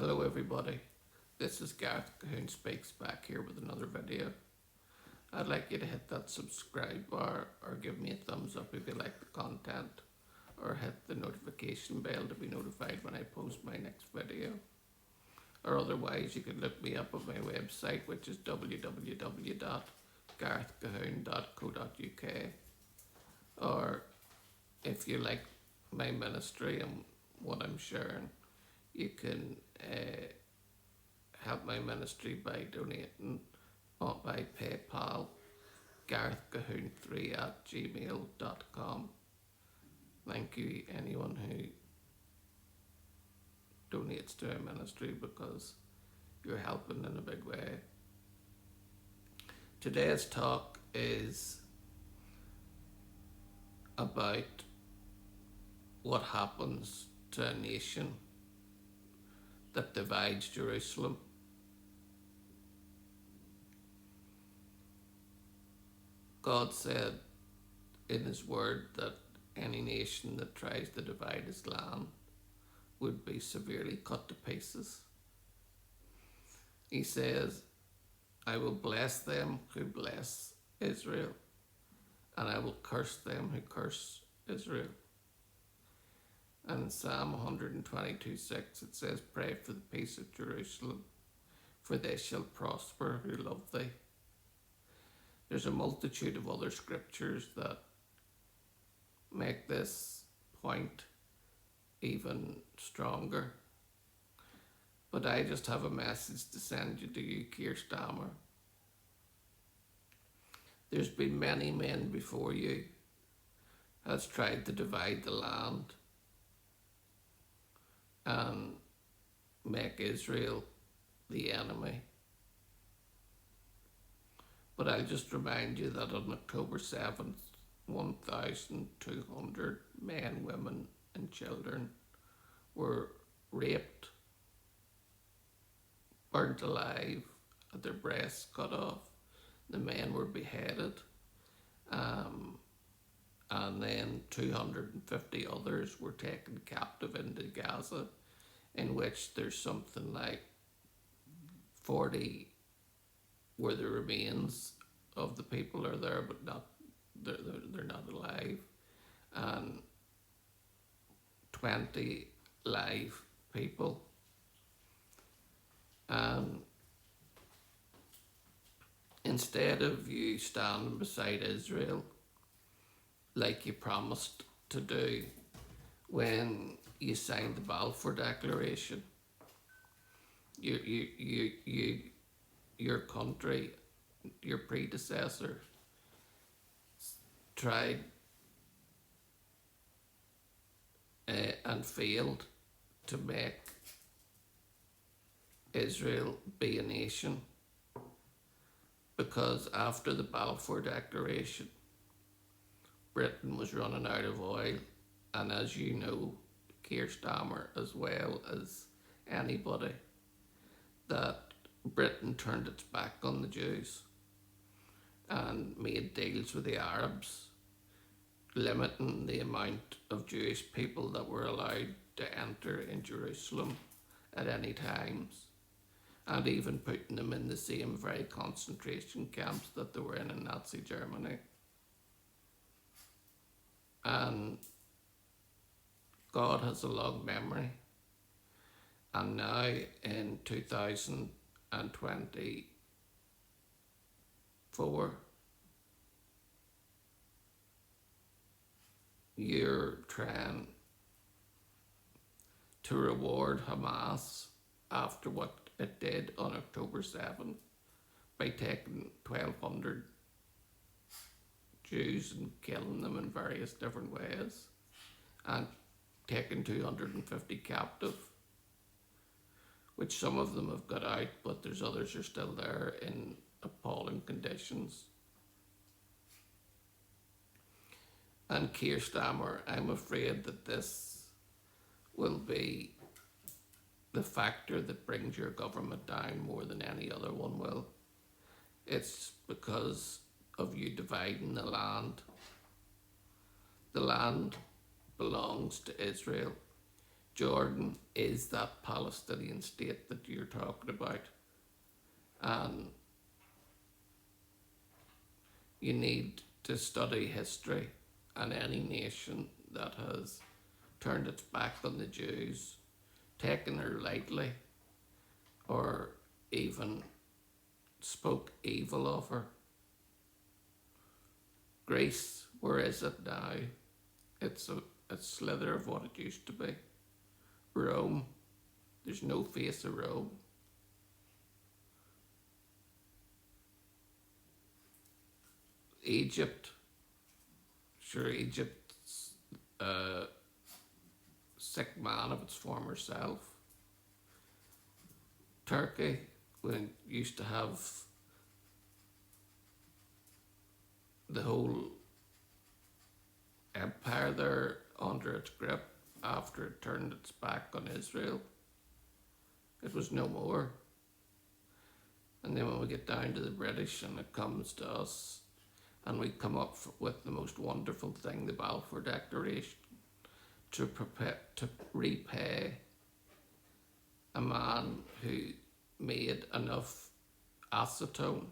Hello everybody, this is Gareth Cahoon Speaks back here with another video. I'd like you to hit that subscribe bar or give me a thumbs up if you like the content, or hit the notification bell to be notified when I post my next video. Or otherwise you can look me up on my website, which is www.garethcahoon.co.uk. Or if you like my ministry and what I'm sharing, you can help my ministry by donating by PayPal, garethcahoon3@gmail.com. Thank you anyone who donates to my ministry, because you're helping in a big way. Today's talk is about what happens to a nation that divides Jerusalem. God said in his word that any nation that tries to divide his land would be severely cut to pieces. He says, I will bless them who bless Israel, and I will curse them who curse Israel. And in Psalm 122:6 it says, pray for the peace of Jerusalem, for they shall prosper who love thee. There's a multitude of other scriptures that make this point even stronger. But I just have a message to send you to you, Keir stammer. There's been many men before you has tried to divide the land and make Israel the enemy. But I'll just remind you that on October 7th, 1,200 men, women and children were raped, burnt alive, had their breasts cut off. The men were beheaded, and then 250 others were taken captive into Gaza, in which there's something like 40 where the remains of the people are there, but not they're not alive, and 20 live people. And instead of you standing beside Israel like you promised to do when you signed the Balfour Declaration, your country, your predecessor, tried and failed to make Israel be a nation, because after the Balfour Declaration, Britain was running out of oil, and as you know, Keir stammer, as well as anybody, that Britain turned its back on the Jews and made deals with the Arabs, limiting the amount of Jewish people that were allowed to enter in Jerusalem at any times, and even putting them in the same very concentration camps that they were in Nazi Germany. And God has a long memory, and now in 2024, you're trying to reward Hamas after what it did on October 7th by taking 1,200 Jews and killing them in various different ways, and taking 250 captive, which some of them have got out, but there's others are still there in appalling conditions. And Keir stammer, I'm afraid that this will be the factor that brings your government down more than any other one will. It's because of you dividing the land. The land belongs to Israel. Jordan is that Palestinian state that you're talking about. And you need to study history, and any nation that has turned its back on the Jews, taken her lightly, or even spoke evil of her. Greece, where is it now? It's a slither of what it used to be. Rome, there's no face of Rome. Egypt, sure, Egypt's a sick man of its former self. Turkey, when used to have the whole empire there under its grip after it turned its back on Israel. It was no more. And then when we get down to the British and it comes to us, and we come up with the most wonderful thing, the Balfour Declaration, to repay a man who made enough acetone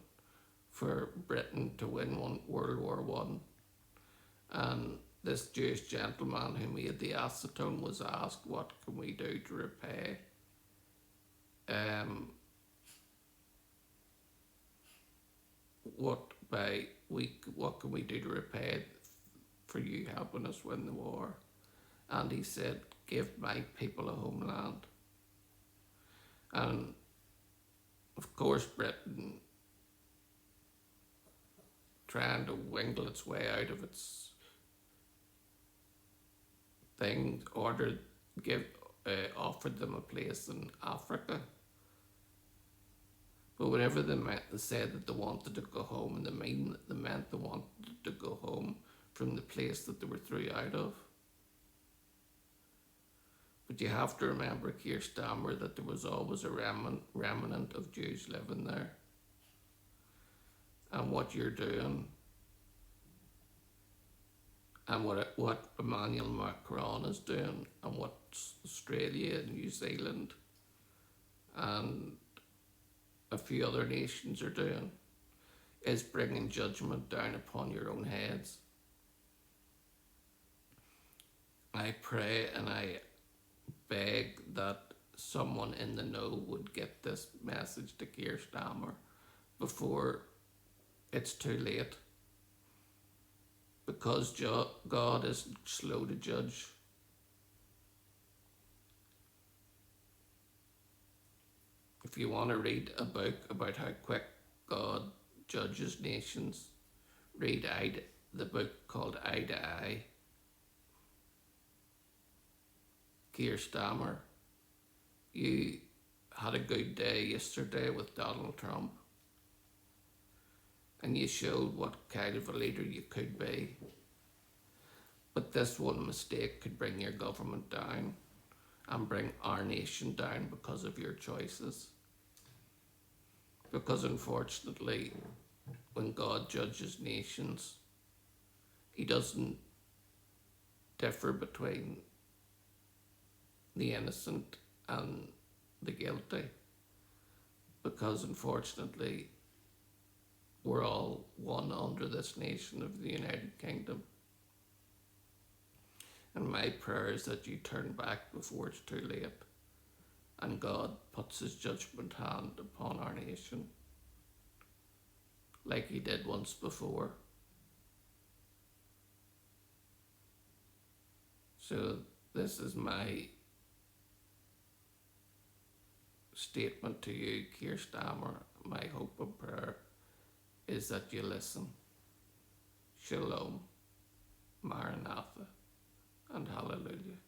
for Britain to win World War One. And this Jewish gentleman who made the acetone was asked, what can we do to repay what can we do to repay for you helping us win the war? And he said, give my people a homeland. And of course Britain, trying to wingle its way out of its thing, offered them a place in Africa. But whenever they said that they wanted to go home, and they meant they wanted to go home from the place that they were through out of. But you have to remember, Keir Stammer, that there was always a remnant of Jews living there. And what you're doing, and what Emmanuel Macron is doing, and what Australia and New Zealand and a few other nations are doing, is bringing judgment down upon your own heads. I pray and I beg that someone in the know would get this message to Keir Stammer before it's too late. Because God is slow to judge. If you want to read a book about how quick God judges nations, read the book called Eye to Eye. Keir Stammer, you had a good day yesterday with Donald Trump, and you showed what kind of a leader you could be. But this one mistake could bring your government down and bring our nation down because of your choices. Because unfortunately, when God judges nations, he doesn't differ between the innocent and the guilty. Because unfortunately, we're all one under this nation of the United Kingdom. And my prayer is that you turn back before it's too late, and God puts his judgment hand upon our nation, like he did once before. So this is my statement to you, Keir Stammer. My hope and prayer is that you listen. Shalom, Maranatha, and hallelujah.